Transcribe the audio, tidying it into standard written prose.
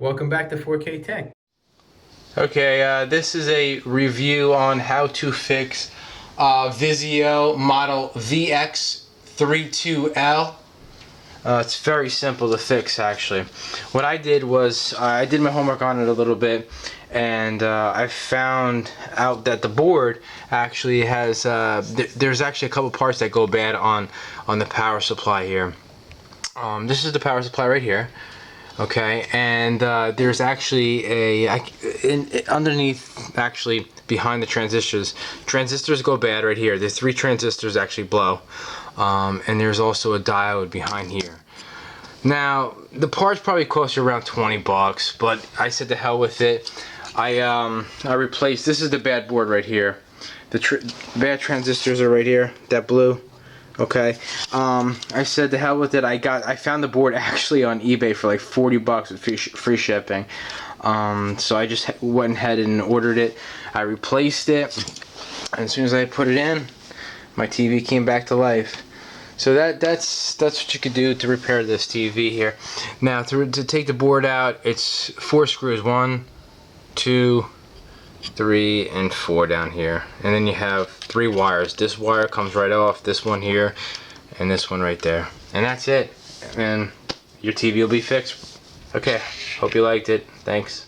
Welcome back to 4K Tech. Okay, this is a review on how to fix VIZIO model VX32L. It's very simple to fix, actually. What I did was I did my homework on it a little bit, and I found out that the board actually has there's actually a couple parts that go bad on the power supply here. This is the power supply right here. Okay, and there's actually underneath, actually behind the transistors go bad right here. There's 3 transistors actually blow, and there's also a diode behind here. Now the parts probably cost you around 20 bucks, but I said to hell with it. I replaced, this is the bad board right here. The bad transistors are right here, that blue. Okay, I said to hell with it. I found the board actually on eBay for like 40 bucks with free shipping. So I just went ahead and ordered it. I replaced it, and as soon as I put it in, my TV came back to life. So that's what you could do to repair this TV here. Now to take the board out, it's 4 screws, 1, 2, 3 and 4 down here, and then you have 3 wires. This wire comes right off, this one here, and this one right there, and that's it, and your TV will be fixed. Okay, hope you liked it. Thanks.